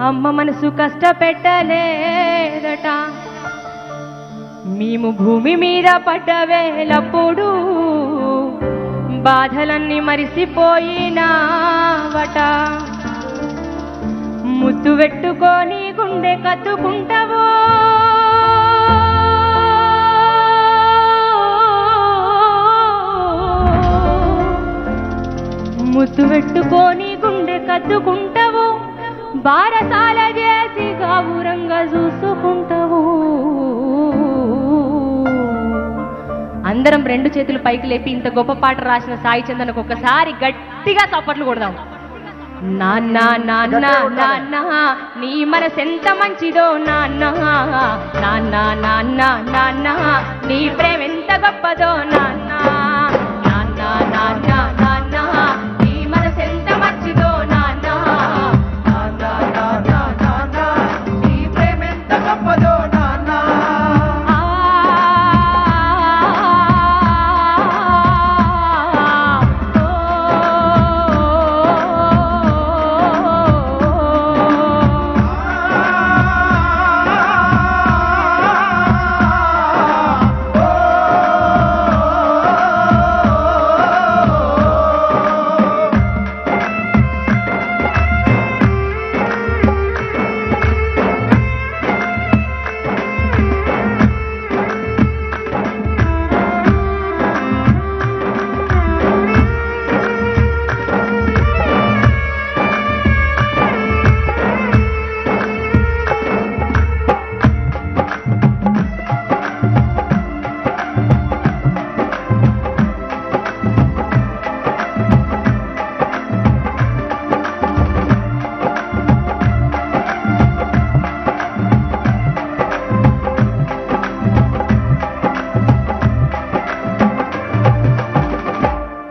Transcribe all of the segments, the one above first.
అమ్మ మనసు కష్టపెట్టలేదట. మేము భూమి మీద పడ్డ వేలప్పుడు బాధలన్నీ మరిసిపోయినావట. ముద్దు పెట్టుకొని గుండె కత్తుకుంటావో, ముద్దు పెట్టుకొని గుండె కత్తుకుంటావు, బారసాల చేసి గౌరంగా చూసుకుంటావు. అందరం రెండు చేతులు పైకి లేపి ఇంత గొప్ప పాట రాసిన సాయి చందన్కు ఒకసారి గట్టిగా చప్పట్లు కొడదాం. నాన్న నాన్న నాన్న నీ మనసెంత మంచిదో నాన్న, నాన్న నాన్న నాన్న నీ ప్రేమ ఎంత గొప్పదో నాన్న, నాన్న నాన్న నాన్న నీ మనసెంత మంచిదో నాన్న, నాన్న నాన్న నాన్న నీ ప్రేమ ఎంత గొప్పదో నాన్న.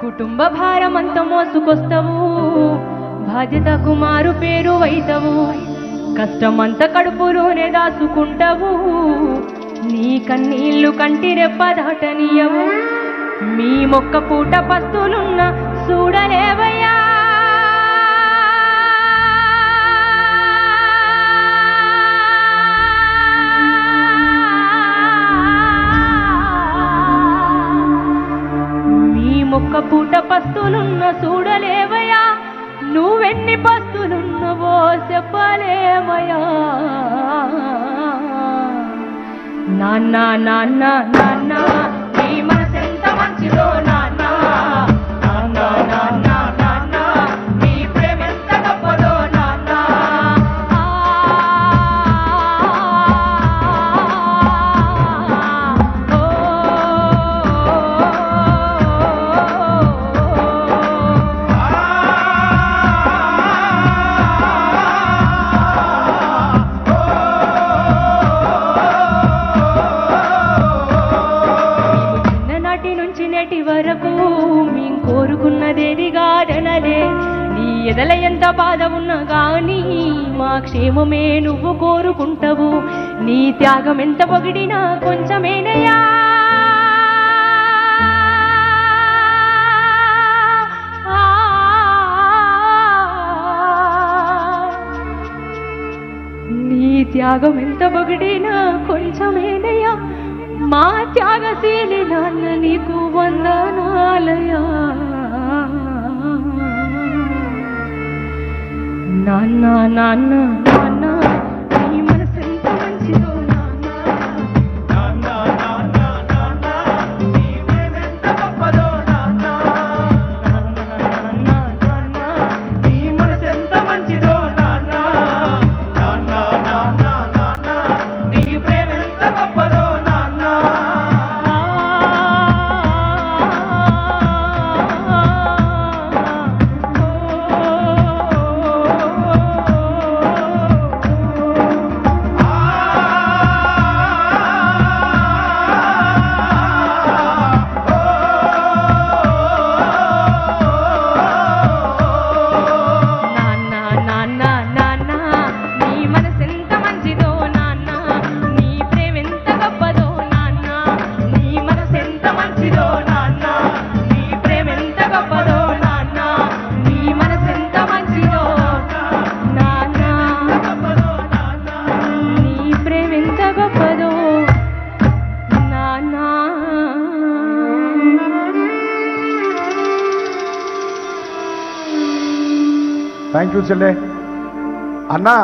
కుటుంబ భారమంత మోసుకొస్తావు, బాధ్యతకు మారు పేరు వైతవు, కష్టమంత కడుపులోనే దాచుకుంటావు, నీ కన్నీళ్లు కంటి రెప్ప దాటనీయవు, మీ మొక్క పూట పస్తులున్న చూడలేవయ్యా. మొక్క పూట పస్తులున్న చూడలేవయా, నువ్వెన్ని పస్తులున్నవో చెప్పలేవయా. నాన్న నాన్న నాన్న నీ మనసెంత మంచిదో నాన్న, నాన్న నాన్న నాన్న నీ ప్రేమ ఎంత గొప్పదో నాన్న. నేటి వరకు మేం కోరుకున్నదేది కాదనలే, నీ ఎదల ఎంత బాధ ఉన్నా గానీ మా క్షేమమే నువ్వు కోరుకుంటావు, నీ త్యాగం ఎంత పొగిడినా కొంచెమేనయ్యా. నీ త్యాగం ఎంత పొగిడినా కొంచెమేనయ్యా, మా త్యాగశీలి నాన్న నీకు వందనాలయా. నాన్న నాన్న నాన్న నీ మనసెంత మంచిదో నాన్న, నాన్న నాన్న నాన్న నీ ప్రేమ ఎంత గొప్పదో నాన్న, నాన్న నాన్న నాన్న నీ మనసెంత మంచిదో నాన్న, నాన్న నాన్న నాన్న నీ ప్రేమ ఎంత గొప్పదో నాన్న. థ్యాంక్ యూ చెల్లె. అన్నా